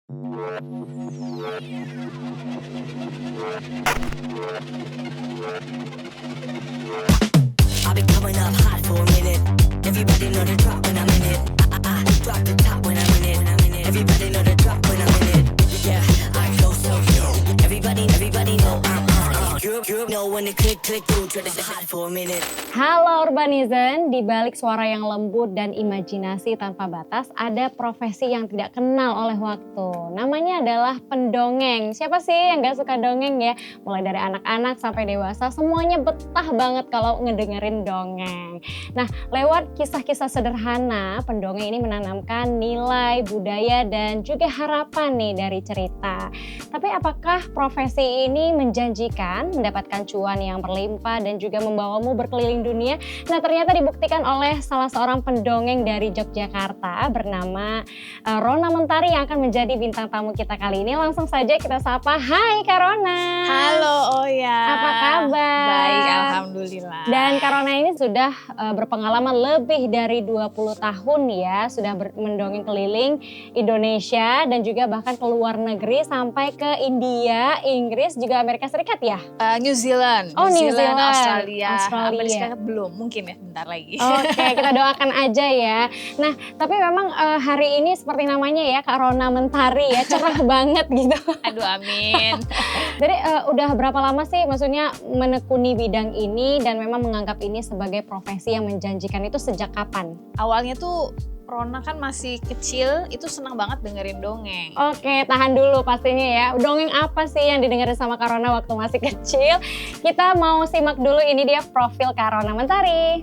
I've been coming up hot for a minute. Everybody know the drop when I'm in it. Drop the top when I'm in it. Everybody know the drop when I'm in it. Yeah, I go so yo. Everybody know I'm you know when the click through, try to hot for a minute. Halo Urbanizen, di balik suara yang lembut dan imajinasi tanpa batas, ada profesi yang tidak kenal oleh waktu. Namanya adalah pendongeng. Siapa sih yang gak suka dongeng ya? Mulai dari anak-anak sampai dewasa, semuanya betah banget kalau ngedengerin dongeng. Nah, lewat kisah-kisah sederhana, pendongeng ini menanamkan nilai, budaya, dan juga harapan nih dari cerita. Tapi apakah profesi ini menjanjikan, mendapatkan cuan yang berlimpah dan juga membawamu berkeliling dunia? Nah, ternyata dibuktikan oleh salah seorang pendongeng dari Yogyakarta bernama Rona Mentari yang akan menjadi bintang tamu kita kali ini. Langsung saja kita sapa. Hai Kak Rona. Halo Oya. Apa kabar? Baik, alhamdulillah. Dan Kak Rona ini sudah berpengalaman lebih dari 20 tahun ya, sudah mendongeng keliling Indonesia dan juga bahkan ke luar negeri sampai ke India, Inggris, juga Amerika Serikat ya? New Zealand. Oh, New Zealand. Australia. Australia. Amerika belum, mungkin ya bentar lagi. Oke, kita doakan aja ya. Nah, tapi memang hari ini seperti namanya ya, Kak Rona Mentari ya, cerah banget gitu. Aduh, amin. Jadi udah berapa lama sih maksudnya menekuni bidang ini dan memang menganggap ini sebagai profesi yang menjanjikan itu sejak kapan? Awalnya tuh Rona kan masih kecil, itu senang banget dengerin dongeng. Oke, tahan dulu pastinya ya. Dongeng apa sih yang didengerin sama Kak Rona waktu masih kecil? Kita mau simak dulu, ini dia profil Kak Rona Mentari.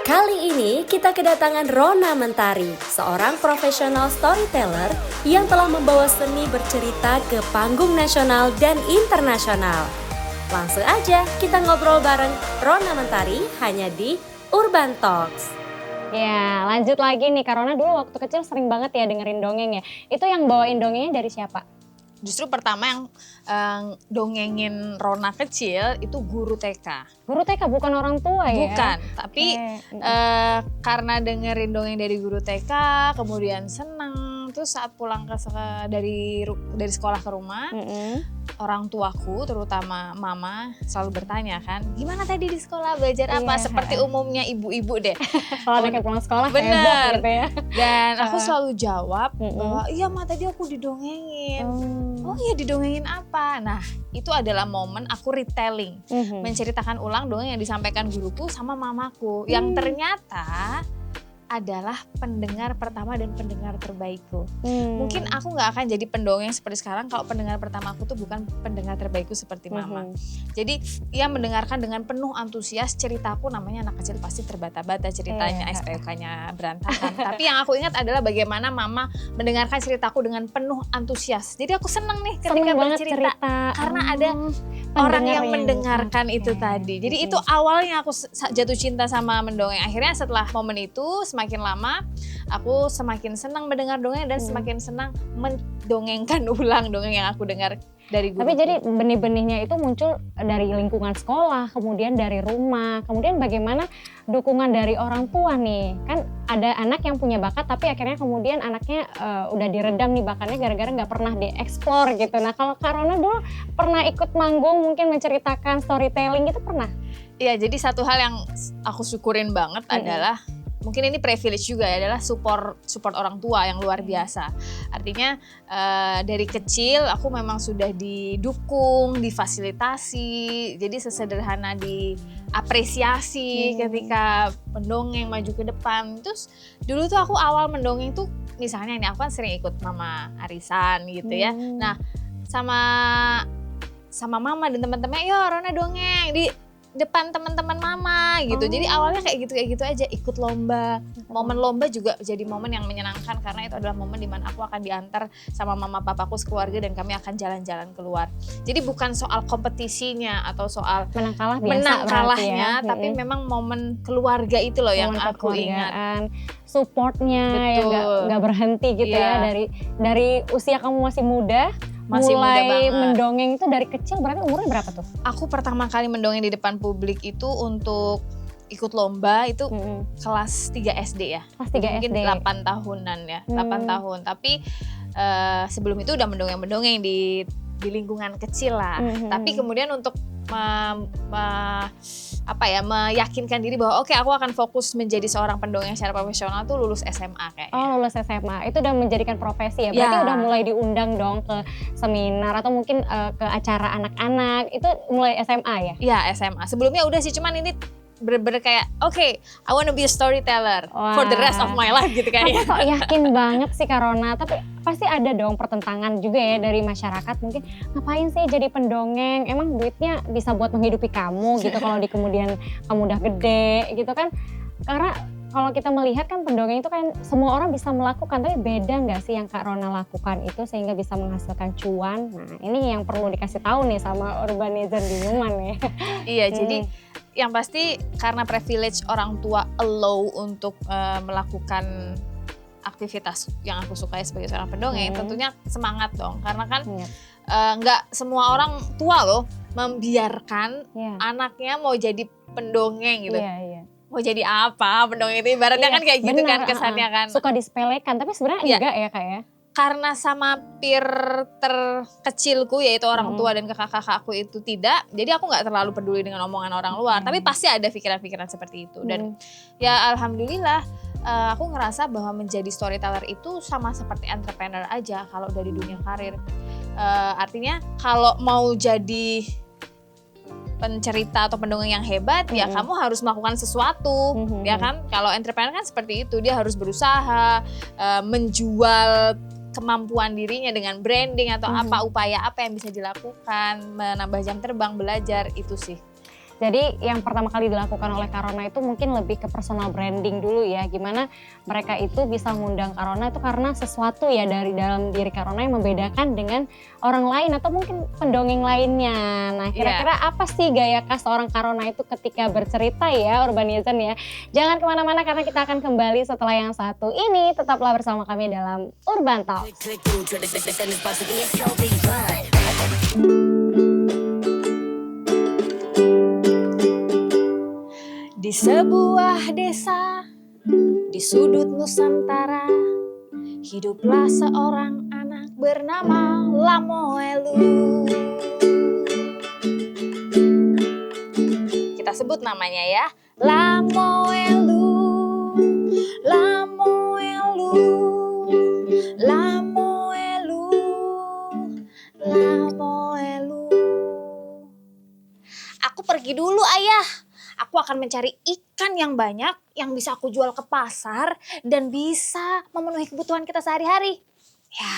Kali ini kita kedatangan Rona Mentari, seorang profesional storyteller yang telah membawa seni bercerita ke panggung nasional dan internasional. Langsung aja kita ngobrol bareng Rona Mentari hanya di Urban Talks. Ya, lanjut lagi nih, Kak Rona dulu waktu kecil sering banget ya dengerin dongeng ya. Itu yang bawain dongengnya dari siapa? Justru pertama yang dongengin Rona kecil itu guru TK. Guru TK bukan orang tua ya? Bukan, tapi karena dengerin dongeng dari guru TK, kemudian seneng. Terus saat pulang dari sekolah ke rumah, orang tuaku terutama mama selalu bertanya kan, gimana tadi di sekolah belajar apa? Seperti umumnya ibu-ibu deh. Kalau anaknya pulang sekolah bener gitu ya. Dan aku selalu jawab bahwa iya ma tadi aku didongengin. Oh iya didongengin apa? Nah itu adalah momen aku retelling, menceritakan ulang dongeng yang disampaikan guruku sama mamaku, yang ternyata adalah pendengar pertama dan pendengar terbaikku. Mungkin aku gak akan jadi pendongeng seperti sekarang kalau pendengar pertama aku tuh bukan pendengar terbaikku seperti mama. Jadi ia mendengarkan dengan penuh antusias ceritaku, namanya anak kecil pasti terbata-bata ceritanya, SPK-nya berantakan. Tapi yang aku ingat adalah bagaimana mama mendengarkan ceritaku dengan penuh antusias. Jadi aku seneng nih ketika bercerita karena ada orang yang mendengarkan itu tadi. Jadi itu awalnya aku jatuh cinta sama mendongeng. Akhirnya setelah momen itu semakin lama aku semakin senang mendengar dongeng dan semakin senang mendongengkan ulang dongeng yang aku dengar dari guru. Tapi jadi benih-benihnya itu muncul dari lingkungan sekolah, kemudian dari rumah, kemudian bagaimana dukungan dari orang tua nih? Kan ada anak yang punya bakat tapi akhirnya kemudian anaknya udah diredam nih bakatnya gara-gara gak pernah dieksplor gitu. Nah kalau Kak Rona dulu pernah ikut manggung mungkin menceritakan storytelling gitu pernah? Iya, jadi satu hal yang aku syukurin banget adalah mungkin ini privilege juga ya, adalah support orang tua yang luar biasa. Artinya dari kecil aku memang sudah didukung, difasilitasi, jadi sesederhana diapresiasi ketika mendongeng maju ke depan. Terus dulu tuh aku awal mendongeng tuh misalnya ini aku kan sering ikut mama arisan gitu ya. Nah sama mama dan teman-teman, yo Rona dongeng di depan teman-teman mama gitu. Jadi awalnya kayak gitu aja, ikut lomba. Momen lomba juga jadi momen yang menyenangkan karena itu adalah momen dimana aku akan diantar sama mama papaku sekeluarga dan kami akan jalan-jalan keluar. Jadi bukan soal kompetisinya atau soal menang kalah biasa menang kalahnya, ya. tapi memang momen keluarga itu loh yang aku ingat. Supportnya yang gak berhenti gitu ya dari usia kamu masih muda. Masih mulai muda banget. Mendongeng itu dari kecil, berarti umurnya berapa tuh? Aku pertama kali mendongeng di depan publik itu untuk ikut lomba itu kelas 3 SD ya. Kelas 3 mungkin SD. 8 tahunan ya, 8 tahun. Tapi sebelum itu udah mendongeng-mendongeng di lingkungan kecil lah. Tapi kemudian untuk meyakinkan diri bahwa oke, aku akan fokus menjadi seorang pendongeng secara profesional tuh lulus SMA kayaknya. Oh, lulus SMA. Itu udah menjadikan profesi ya? Berarti udah mulai diundang dong ke seminar atau mungkin ke acara anak-anak. Itu mulai SMA ya? Iya, SMA. Sebelumnya udah sih, cuman ini bener-bener kayak oke, I wanna be a storyteller for the rest of my life gitu kayaknya. Tapi kok yakin banget sih Karona, tapi pasti ada dong pertentangan juga ya dari masyarakat, mungkin ngapain sih jadi pendongeng, emang duitnya bisa buat menghidupi kamu gitu kalau di kemudian kamu udah gede gitu kan. Karena kalau kita melihat kan pendongeng itu kan semua orang bisa melakukan, tapi beda nggak sih yang Kak Rona lakukan itu sehingga bisa menghasilkan cuan. Nah ini yang perlu dikasih tahu nih sama urbanizer di Newman ya. Iya, jadi yang pasti karena privilege orang tua allow untuk melakukan aktivitas yang aku sukai sebagai seorang pendongeng, tentunya semangat dong. Karena kan nggak semua orang tua loh membiarkan anaknya mau jadi pendongeng gitu. Mau jadi apa pendongeng itu ibaratnya kan kayak gitu kan kesannya kan. Suka disepelekan, tapi sebenarnya enggak ya Kak ya. Karena sama peer terkecilku yaitu orang tua dan kakak-kakakku itu tidak, jadi aku nggak terlalu peduli dengan omongan orang luar, tapi pasti ada pikiran-pikiran seperti itu. Dan ya alhamdulillah aku ngerasa bahwa menjadi storyteller itu sama seperti entrepreneur aja kalau dari dunia karir. Artinya kalau mau jadi pencerita atau pendongeng yang hebat, ya kamu harus melakukan sesuatu, ya kan? Kalau entrepreneur kan seperti itu, dia harus berusaha menjual kemampuan dirinya dengan branding atau apa upaya apa yang bisa dilakukan, menambah jam terbang, belajar, itu sih. Jadi yang pertama kali dilakukan oleh Karona itu mungkin lebih ke personal branding dulu ya. Gimana mereka itu bisa mengundang Karona itu karena sesuatu ya dari dalam diri Karona yang membedakan dengan orang lain atau mungkin pendongeng lainnya. Nah kira-kira apa sih gaya khas seorang Karona itu ketika bercerita ya Urbanizen ya. Jangan kemana-mana karena kita akan kembali setelah yang satu ini. Tetaplah bersama kami dalam Urban Talk. Di sebuah desa, di sudut Nusantara, hiduplah seorang anak bernama Lamoelu. Kita sebut namanya ya, Lamoelu, Lamoelu, Lamoelu, Lamoelu. Aku pergi dulu ayah. Aku akan mencari ikan yang banyak yang bisa aku jual ke pasar dan bisa memenuhi kebutuhan kita sehari-hari. Ya,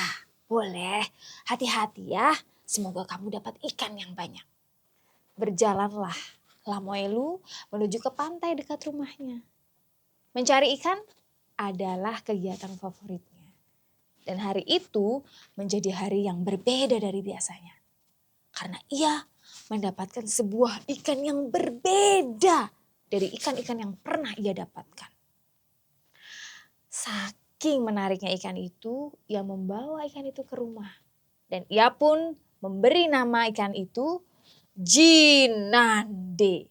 boleh. Hati-hati ya. Semoga kamu dapat ikan yang banyak. Berjalanlah Lamoelu menuju ke pantai dekat rumahnya. Mencari ikan adalah kegiatan favoritnya. Dan hari itu menjadi hari yang berbeda dari biasanya. Karena ia mendapatkan sebuah ikan yang berbeda dari ikan-ikan yang pernah ia dapatkan. Saking menariknya ikan itu, ia membawa ikan itu ke rumah. Dan ia pun memberi nama ikan itu Jinande.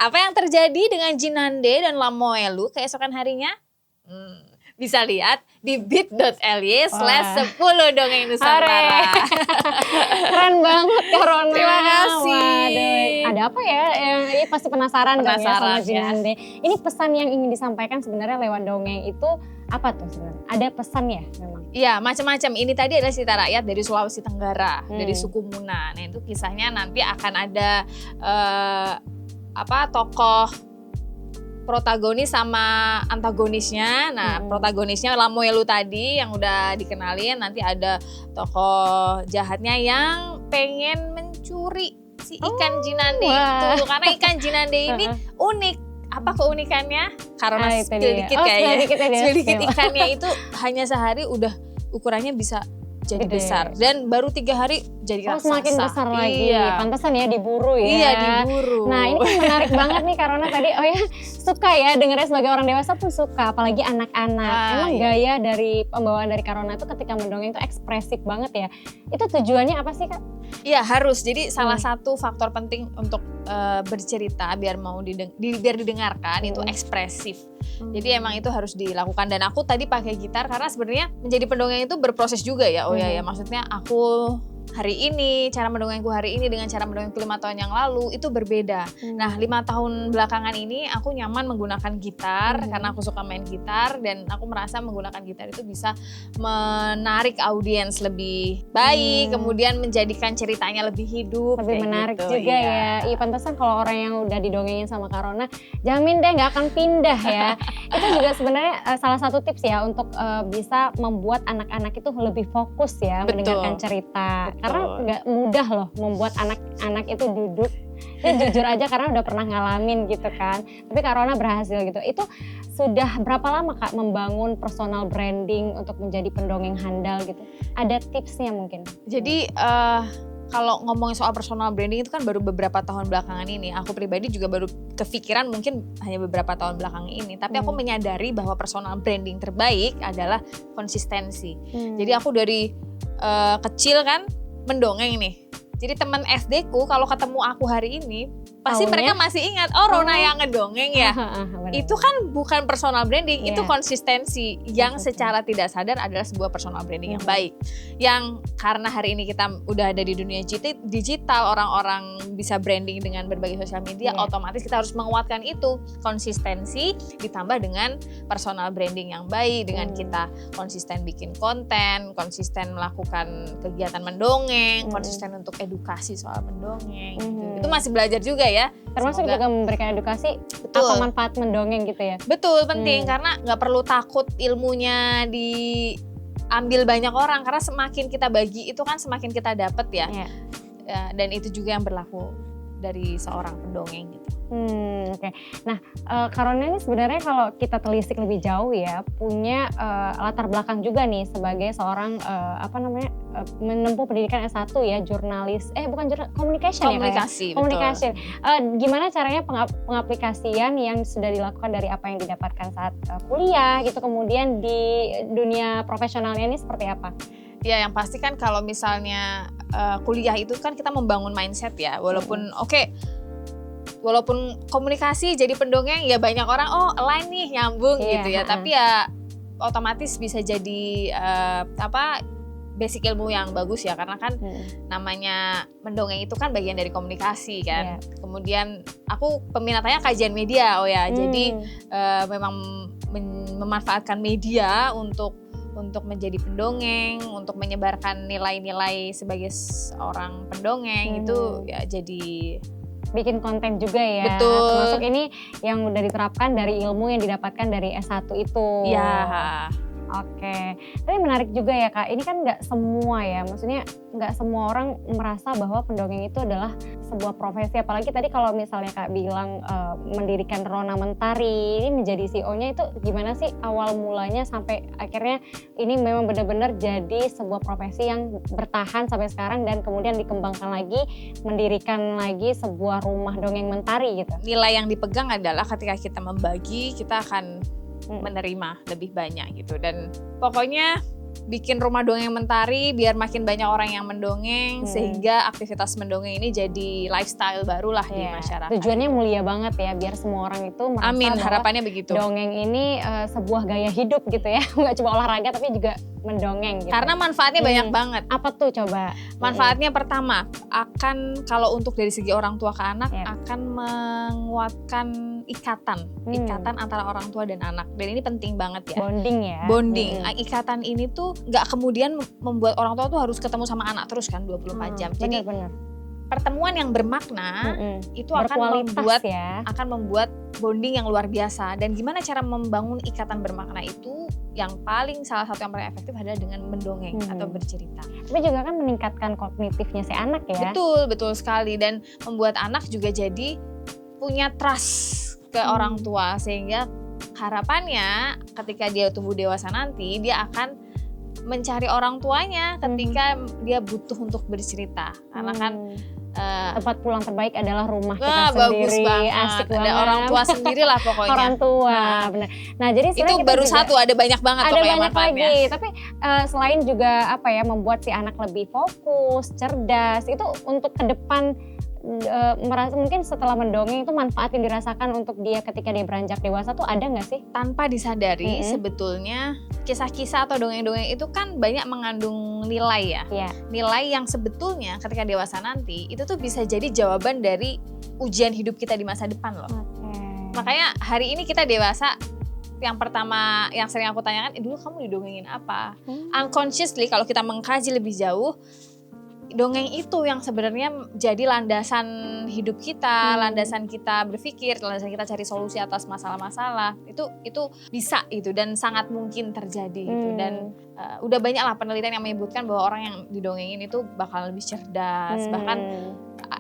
Apa yang terjadi dengan Jinande dan Lamoelu keesokan harinya? Bisa lihat di bit.ly/10 dongeng Nusantara. Keren banget Karona. Terima kasih. Waduh, ada apa ya? Ini pasti penasaran dong ya sama ya. Jinande. Ini pesan yang ingin disampaikan sebenarnya lewat dongeng itu apa tuh sebenarnya? Ada pesan ya memang? Iya, macam-macam. Ini tadi adalah cerita rakyat dari Sulawesi Tenggara, dari suku Muna. Nah, itu kisahnya nanti akan ada tokoh protagonis sama antagonisnya. Nah, protagonisnya Lamoelu tadi yang udah dikenalin. Nanti ada tokoh jahatnya yang pengen mencuri si ikan Jinande itu. Karena ikan Jinande ini unik. Apa keunikannya? Karena spill dikit kayaknya. Spill dikit ikannya itu hanya sehari udah ukurannya bisa jadi besar. Dan baru 3 hari jadi raksasa. Semakin besar lagi. Iya. Pantesan ya diburu ya. Iya, diburu. Nah ini kan menarik banget nih Karona tadi. Oh ya suka ya dengernya sebagai orang dewasa pun suka. Apalagi anak-anak. Emang gaya dari pembawaan dari Karona itu ketika mendongeng itu ekspresif banget ya. Itu tujuannya apa sih Kak? Iya harus. Jadi salah satu faktor penting untuk bercerita biar didengarkan itu ekspresif. Jadi emang itu harus dilakukan, dan aku tadi pakai gitar karena sebenarnya menjadi pendongeng itu berproses juga ya. Ya maksudnya aku hari ini, cara mendongengku hari ini dengan cara mendongengku 5 tahun yang lalu itu berbeda. Nah 5 tahun belakangan ini aku nyaman menggunakan gitar karena aku suka main gitar, dan aku merasa menggunakan gitar itu bisa menarik audiens lebih baik, kemudian menjadikan ceritanya lebih hidup. Lebih menarik gitu, juga ya. Iya pantesan kalau orang yang udah didongengin sama Kak Rona, jamin deh nggak akan pindah ya. Itu juga sebenarnya salah satu tips ya untuk bisa membuat anak-anak itu lebih fokus ya mendengarkan cerita. Karena nggak mudah loh membuat anak-anak itu duduk. Ya jujur aja karena udah pernah ngalamin gitu kan. Tapi Kak Rona berhasil gitu. Itu sudah berapa lama Kak membangun personal branding untuk menjadi pendongeng handal gitu? Ada tipsnya mungkin? Jadi kalau ngomongin soal personal branding itu kan baru beberapa tahun belakangan ini. Aku pribadi juga baru kepikiran mungkin hanya beberapa tahun belakangan ini. Tapi aku menyadari bahwa personal branding terbaik adalah konsistensi. Jadi aku dari kecil kan mendongeng nih. Jadi teman SD ku kalau ketemu aku hari ini pasti mereka masih ingat, oh Rona yang ngedongeng ya. Itu kan bukan personal branding, itu konsistensi yang secara tidak sadar adalah sebuah personal branding yang baik. Yang karena hari ini kita udah ada di dunia digital, orang-orang bisa branding dengan berbagai sosial media, otomatis kita harus menguatkan itu. Konsistensi ditambah dengan personal branding yang baik, dengan kita konsisten bikin konten, konsisten melakukan kegiatan mendongeng, konsisten untuk edukasi soal mendongeng. Gitu. Itu masih belajar juga ya. Termasuk juga memberikan edukasi apa manfaat mendongeng gitu ya. Betul, penting karena nggak perlu takut ilmunya diambil banyak orang, karena semakin kita bagi itu kan semakin kita dapat ya. Dan itu juga yang berlaku dari seorang pendongeng gitu. Oke. Nah, Kak Rona ini sebenarnya kalau kita telisik lebih jauh ya, punya latar belakang juga nih sebagai seorang menempuh pendidikan S1 ya, jurnalis. Communication ya Kak? Communication. Gimana caranya pengaplikasian yang sudah dilakukan dari apa yang didapatkan saat kuliah gitu, kemudian di dunia profesionalnya ini seperti apa? Ya yang pasti kan kalau misalnya kuliah itu kan kita membangun mindset ya, walaupun walaupun komunikasi jadi pendongeng ya banyak orang align nih, nyambung gitu ya, tapi ya otomatis bisa jadi basic ilmu yang bagus ya, karena kan namanya mendongeng itu kan bagian dari komunikasi kan. Kemudian aku peminatannya kajian media jadi memang memanfaatkan media untuk menjadi pendongeng, untuk menyebarkan nilai-nilai sebagai seorang pendongeng itu ya jadi bikin konten juga ya. Betul. Termasuk ini yang udah diterapkan dari ilmu yang didapatkan dari S1 itu. Iya. Oke, tapi menarik juga ya Kak, ini kan nggak semua ya, maksudnya nggak semua orang merasa bahwa pendongeng itu adalah sebuah profesi, apalagi tadi kalau misalnya Kak bilang mendirikan Rona Mentari, ini menjadi CEO-nya itu gimana sih awal mulanya sampai akhirnya ini memang benar-benar jadi sebuah profesi yang bertahan sampai sekarang dan kemudian dikembangkan lagi, mendirikan lagi sebuah rumah dongeng Mentari gitu. Nilai yang dipegang adalah ketika kita membagi, kita akan menerima lebih banyak gitu, dan pokoknya bikin rumah dongeng Mentari biar makin banyak orang yang mendongeng sehingga aktivitas mendongeng ini jadi lifestyle baru lah di masyarakat. Tujuannya mulia banget ya, biar semua orang itu merasa Amin, bahwa harapannya begitu. Dongeng ini sebuah gaya hidup gitu ya, nggak cuma olahraga tapi juga mendongeng gitu. Karena manfaatnya banyak banget. Apa tuh coba? Manfaatnya pertama, akan kalau untuk dari segi orang tua ke anak akan menguatkan ikatan antara orang tua dan anak, dan ini penting banget ya. Bonding. Ikatan ini tuh nggak kemudian membuat orang tua tuh harus ketemu sama anak terus kan 24 jam. Jadi pertemuan yang bermakna itu akan membuat bonding yang luar biasa. Dan gimana cara membangun ikatan bermakna itu? Yang salah satu yang paling efektif adalah dengan mendongeng atau bercerita. Tapi juga kan meningkatkan kognitifnya si anak ya. Betul sekali, dan membuat anak juga jadi punya trust ke orang tua, sehingga harapannya ketika dia tumbuh dewasa nanti dia akan mencari orang tuanya ketika dia butuh untuk bercerita, karena kan tempat pulang terbaik adalah rumah kita sendiri. Bagus banget. Asik banget. Ada orang tua sendiri lah pokoknya. Orang tua, benar. Nah jadi itu baru satu, ada banyak banget ada banyak manfaatnya. Lagi. Tapi selain juga membuat si anak lebih fokus, cerdas, itu untuk ke depan merasa mungkin setelah mendongeng itu manfaat yang dirasakan untuk dia ketika dia beranjak dewasa tuh ada nggak sih? Tanpa disadari sebetulnya kisah-kisah atau dongeng-dongeng itu kan banyak mengandung nilai ya. Iya. Nilai yang sebetulnya ketika dewasa nanti itu tuh bisa jadi jawaban dari ujian hidup kita di masa depan loh. Makanya hari ini kita dewasa, yang pertama yang sering aku tanyakan, dulu kamu didongengin apa? Unconsciously kalau kita mengkaji lebih jauh, dongeng itu yang sebenarnya jadi landasan hidup kita, landasan kita berpikir, landasan kita cari solusi atas masalah-masalah. Itu bisa itu dan sangat mungkin terjadi gitu. Dan udah banyak lah penelitian yang menyebutkan bahwa orang yang didongengin itu bakal lebih cerdas. Bahkan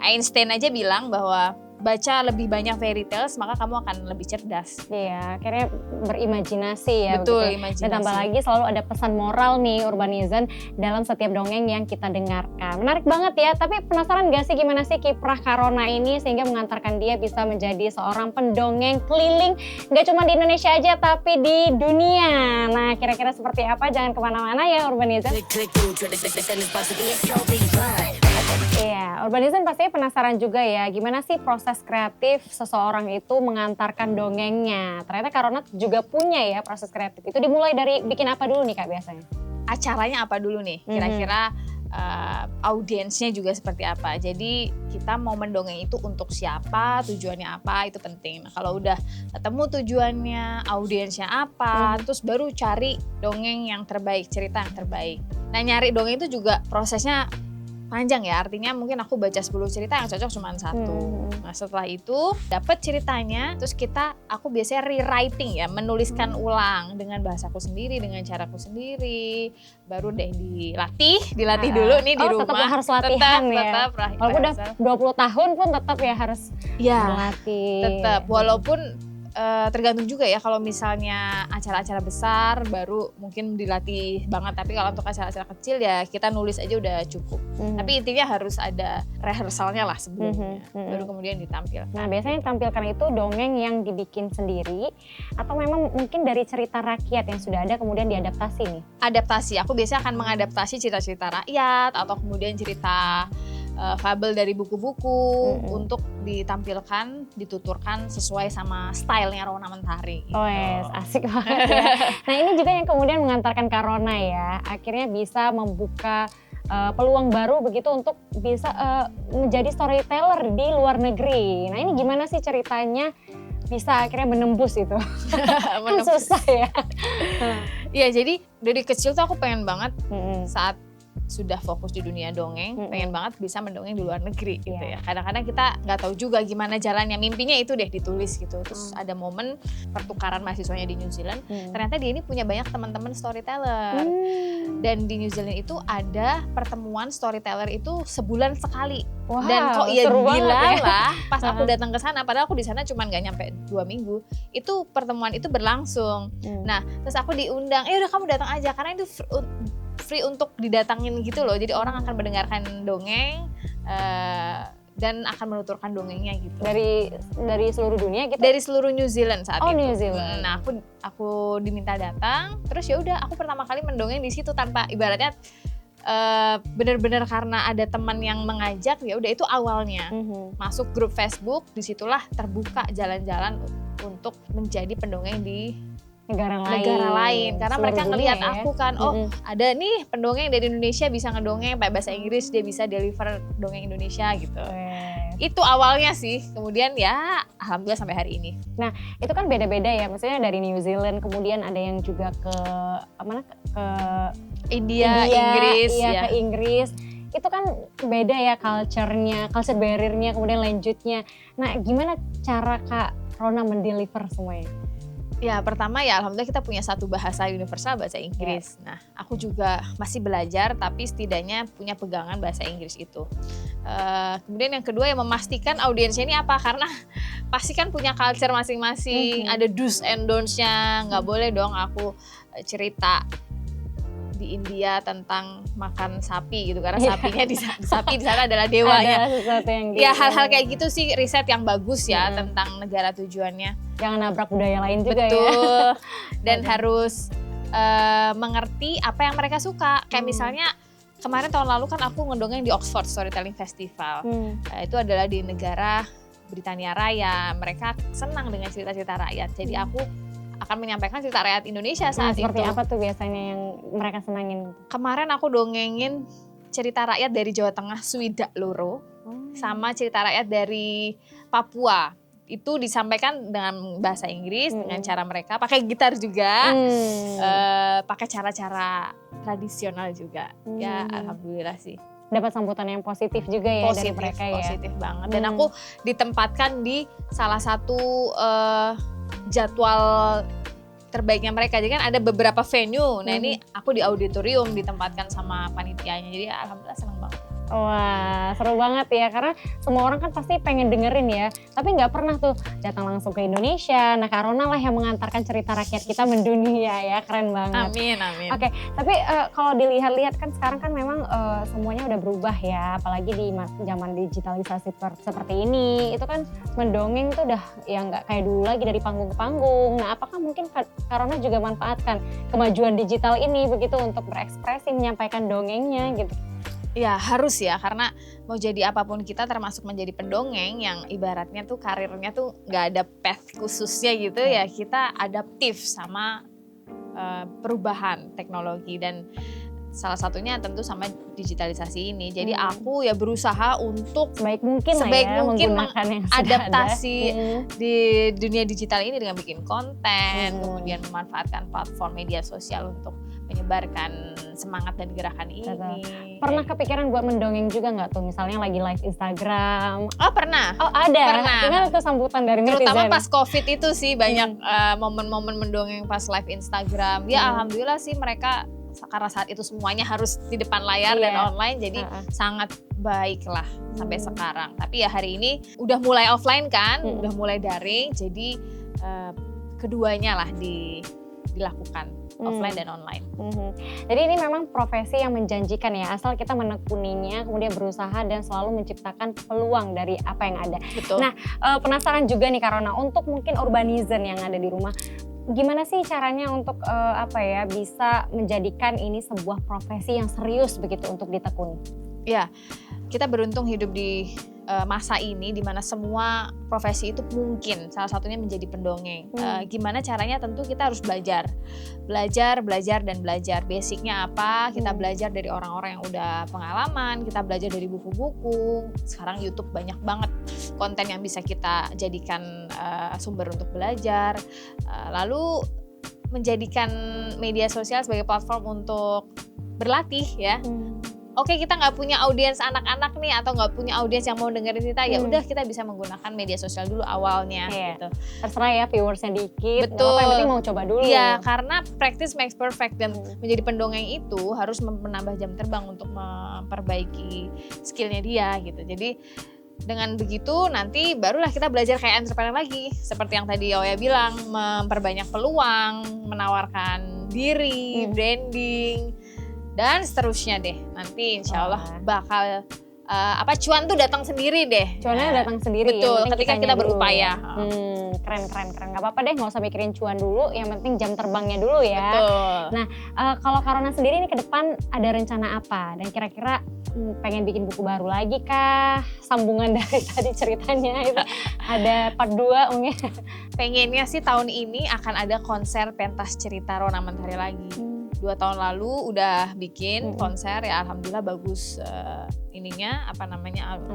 Einstein aja bilang bahwa baca lebih banyak fairy tales maka kamu akan lebih cerdas. Iya, akhirnya berimajinasi ya. Betul, begitu. imajinasi. Dan tambah lagi selalu ada pesan moral nih Urbanizen dalam setiap dongeng yang kita dengarkan. Menarik banget ya, tapi penasaran gak sih gimana sih kiprah Karona ini sehingga mengantarkan dia bisa menjadi seorang pendongeng keliling gak cuma di Indonesia aja tapi di dunia. Nah kira-kira seperti apa? Jangan kemana-mana ya Urbanizen. Iya, Urbanizen pastinya penasaran juga ya gimana sih proses kreatif seseorang itu mengantarkan dongengnya. Ternyata Karona juga punya ya proses kreatif. Itu dimulai dari bikin apa dulu nih Kak biasanya? Acaranya apa dulu nih? Kira-kira audiensnya juga seperti apa. Jadi kita mau mendongeng itu untuk siapa, tujuannya apa, itu penting. Nah, kalau udah ketemu tujuannya, audiensnya apa, terus baru cari dongeng yang terbaik, cerita yang terbaik. Nah nyari dongeng itu juga prosesnya panjang ya, artinya mungkin aku baca 10 cerita yang cocok cuma satu. Nah setelah itu dapat ceritanya, terus aku biasanya rewriting ya, menuliskan ulang dengan bahasaku sendiri, dengan caraku sendiri. Baru deh dilatih dulu nih di rumah. Tetap harus latihan ya. Tetap walaupun udah 20 tahun pun tetap ya harus berlatih. Tetap, walaupun tergantung juga ya, kalau misalnya acara-acara besar baru mungkin dilatih banget, tapi kalau untuk acara-acara kecil ya kita nulis aja udah cukup. Tapi intinya harus ada rehearsalnya lah sebelumnya, baru kemudian ditampilkan. Nah biasanya tampilkan itu dongeng yang dibikin sendiri atau memang mungkin dari cerita rakyat yang sudah ada kemudian diadaptasi nih? Adaptasi, aku biasanya akan mengadaptasi cerita-cerita rakyat atau kemudian cerita fabel dari buku-buku untuk ditampilkan, dituturkan sesuai sama stylenya Rona Mentari. Gitu. Oh yes, asik banget ya. Nah ini juga yang kemudian mengantarkan Karona ya, akhirnya bisa membuka peluang baru begitu untuk bisa menjadi storyteller di luar negeri. Nah ini gimana sih ceritanya bisa akhirnya menembus itu? Kan susah ya. Iya jadi dari kecil tuh aku pengen banget saat sudah fokus di dunia dongeng, pengen banget bisa mendongeng di luar negeri gitu ya. Kadang-kadang kita nggak tahu juga gimana jalannya, mimpinya itu deh ditulis gitu. Terus ada momen pertukaran mahasiswanya di New Zealand, ternyata dia ini punya banyak teman-teman storyteller. Dan di New Zealand itu ada pertemuan storyteller itu sebulan sekali. Wow, dan kok ya seru gila banget ya. lah pas aku datang ke sana, padahal aku di sana cuma nggak nyampe 2 minggu. Itu pertemuan itu berlangsung. Nah, terus aku diundang, udah kamu datang aja karena itu free untuk didatangin gitu loh. Jadi orang akan mendengarkan dongeng dan akan menuturkan dongengnya gitu. Dari seluruh dunia gitu? Dari seluruh New Zealand saat itu. New Zealand. Nah, aku diminta datang, terus ya udah aku pertama kali mendongeng di situ tanpa ibaratnya benar-benar karena ada teman yang mengajak, ya udah itu awalnya. Masuk grup Facebook, disitulah terbuka jalan-jalan untuk menjadi pendongeng di negara lain karena mereka ngelihat aku kan ada nih pendongeng dari Indonesia bisa ngedongeng pakai bahasa Inggris, dia bisa deliver dongeng Indonesia gitu. Itu awalnya sih, kemudian ya alhamdulillah sampai hari ini. Nah itu kan beda-beda ya, maksudnya dari New Zealand kemudian ada yang juga ke India, Inggris ke Inggris. Itu kan beda ya culture barrier-nya, kemudian lanjutnya. Nah gimana cara Kak Rona mendeliver semuanya? Ya pertama ya alhamdulillah kita punya satu bahasa universal, bahasa Inggris. Nah aku juga masih belajar tapi setidaknya punya pegangan bahasa Inggris itu. Kemudian yang kedua ya memastikan audiensnya ini apa, karena pasti kan punya culture masing-masing, ada do's and don'ts-nya. Nggak boleh dong aku cerita di India tentang makan sapi gitu, karena sapinya sapi di sana adalah dewanya. Ada sesuatu yang ya hal-hal kayak gitu sih, riset yang bagus ya tentang negara tujuannya. Jangan nabrak budaya lain juga. Betul. Ya. Dan harus mengerti apa yang mereka suka. Kayak misalnya Kemarin tahun lalu kan aku ngedongeng di Oxford Storytelling Festival. Itu adalah di negara Britania Raya. Mereka senang dengan cerita-cerita rakyat. Jadi aku akan menyampaikan cerita rakyat Indonesia saat itu. Seperti apa tuh biasanya yang mereka senangin? Kemarin aku dongengin cerita rakyat dari Jawa Tengah, Swidak Loro. Sama cerita rakyat dari Papua. Itu disampaikan dengan bahasa Inggris, dengan cara mereka pakai gitar juga, pakai cara-cara tradisional juga. Ya alhamdulillah sih. Dapat sambutan yang positif juga ya dari mereka ya. Positif banget. Dan aku ditempatkan di salah satu jadwal terbaiknya mereka. Jadi kan ada beberapa venue. Nah ini aku di auditorium ditempatkan sama panitianya. Jadi alhamdulillah senang banget. Wah, seru banget ya, karena semua orang kan pasti pengen dengerin ya, tapi nggak pernah tuh datang langsung ke Indonesia. Nah, Kak Rona lah yang mengantarkan cerita rakyat kita mendunia ya, keren banget. Amin, amin. Oke, tapi kalau dilihat-lihat kan sekarang kan memang semuanya udah berubah ya, apalagi di zaman digitalisasi seperti ini. Itu kan mendongeng tuh udah ya nggak kayak dulu lagi dari panggung ke panggung. Nah, apakah mungkin Kak Rona juga manfaatkan kemajuan digital ini begitu untuk berekspresi, menyampaikan dongengnya gitu? Ya harus ya, karena mau jadi apapun kita termasuk menjadi pendongeng yang ibaratnya tuh karirnya tuh nggak ada path khususnya gitu ya, kita adaptif sama perubahan teknologi dan salah satunya tentu sama digitalisasi ini. Jadi aku ya berusaha untuk sebaik mungkin menggunakan yang adaptasi di dunia digital ini dengan bikin konten, kemudian memanfaatkan platform media sosial untuk menyebarkan semangat dan gerakan ini. Pernah kepikiran buat mendongeng juga nggak tuh? Misalnya lagi live Instagram. Oh pernah. Oh ada? Pernah. Gimana tuh sambutan dari netizen? Terutama pas COVID itu sih banyak momen-momen mendongeng pas live Instagram. Ya alhamdulillah sih mereka karena saat itu semuanya harus di depan layar dan online, jadi sangat baik lah sampai sekarang. Tapi ya hari ini udah mulai offline kan, udah mulai daring, jadi keduanya lah dilakukan, offline dan online. Jadi ini memang profesi yang menjanjikan ya, asal kita menekuninya, kemudian berusaha dan selalu menciptakan peluang dari apa yang ada. Betul. Nah, penasaran juga nih Kak Rona, untuk mungkin urbanizen yang ada di rumah, gimana sih caranya untuk bisa menjadikan ini sebuah profesi yang serius begitu untuk ditekuni? Ya, kita beruntung hidup di masa ini di mana semua profesi itu mungkin, salah satunya menjadi pendongeng. Gimana caranya? Tentu kita harus belajar. Belajar. Basicnya apa? Kita belajar dari orang-orang yang udah pengalaman, kita belajar dari buku-buku. Sekarang YouTube banyak banget konten yang bisa kita jadikan sumber untuk belajar. Lalu menjadikan media sosial sebagai platform untuk berlatih ya. Oke, kita nggak punya audiens anak-anak nih atau nggak punya audiens yang mau dengerin kita, ya udah kita bisa menggunakan media sosial dulu awalnya gitu. Terserah ya, viewersnya dikit, betul. Yang penting mau coba dulu. Iya, karena practice makes perfect, dan menjadi pendongeng itu harus menambah jam terbang untuk memperbaiki skillnya dia gitu. Jadi dengan begitu nanti barulah kita belajar kayak entrepreneur lagi. Seperti yang tadi Oya bilang, memperbanyak peluang, menawarkan diri, branding, dan seterusnya deh. Nanti insya Allah bakal cuan tuh datang sendiri deh. Cuannya datang sendiri. Betul, ketika kita berupaya. Keren. Gak apa-apa deh, gak usah mikirin cuan dulu, yang penting jam terbangnya dulu ya. Betul. Nah, kalau Kak Rona sendiri ini ke depan ada rencana apa? Dan kira-kira pengen bikin buku baru lagi kah? Sambungan dari tadi ceritanya itu ada part 2 mungkin? Pengennya sih tahun ini akan ada konser pentas cerita Rona Mentari lagi. 2 tahun lalu udah bikin konser, ya alhamdulillah bagus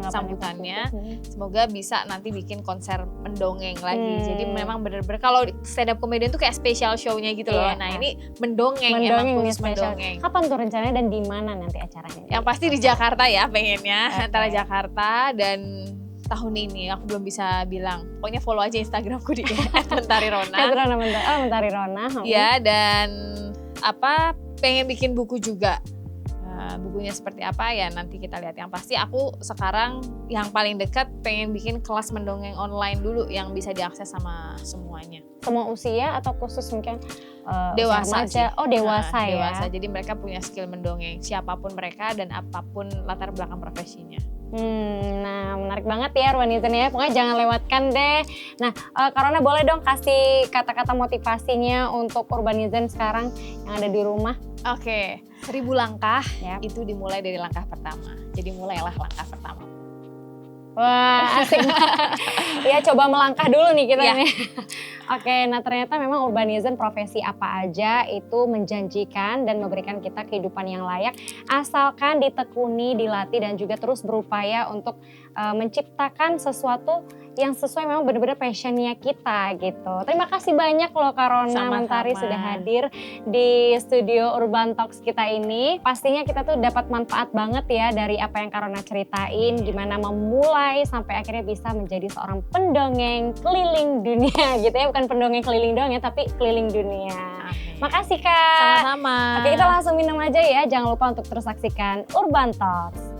sambutannya. Semoga bisa nanti bikin konser mendongeng lagi. Jadi memang bener-bener kalau stand up comedian tuh kayak special show-nya gitu loh. Nah ini mendongeng emang khusus mendongeng. Kapan tuh rencananya dan di mana nanti acaranya? Yang pasti di Jakarta ya pengennya, antara Jakarta dan tahun ini aku belum bisa bilang. Pokoknya follow aja Instagramku di Mentari Rona. Mentari Rona. Ya, dan pengen bikin buku juga. Bukunya seperti apa ya nanti kita lihat. Yang pasti aku sekarang yang paling dekat pengen bikin kelas mendongeng online dulu yang bisa diakses sama semuanya. Semua usia atau khusus mungkin dewasa sih. Oh dewasa ya. Dewasa, jadi mereka punya skill mendongeng siapapun mereka dan apapun latar belakang profesinya. Nah menarik banget ya Urbanizen ya, pokoknya jangan lewatkan deh. Nah Karona boleh dong kasih kata-kata motivasinya untuk Urbanizen sekarang yang ada di rumah. Oke, 1000 langkah Yap. itu dimulai dari langkah pertama. Jadi mulailah langkah pertama. Wah asik. Ya coba melangkah dulu nih kita Ya. nih. Oke, nah ternyata memang Urbanizen profesi apa aja itu menjanjikan dan memberikan kita kehidupan yang layak asalkan ditekuni, dilatih dan juga terus berupaya untuk menciptakan sesuatu yang sesuai memang benar-benar passionnya kita gitu. Terima kasih banyak loh Karona Sama-sama. Mentari sudah hadir di studio Urban Talks kita ini. Pastinya kita tuh dapat manfaat banget ya dari apa yang Karona ceritain, gimana memulai sampai akhirnya bisa menjadi seorang pendongeng keliling dunia gitu ya. Bukan pendongeng keliling doang ya, tapi keliling dunia. Amin. Makasih Kak. Sama-sama. Oke kita langsung minum aja ya, jangan lupa untuk terus saksikan Urban Talks.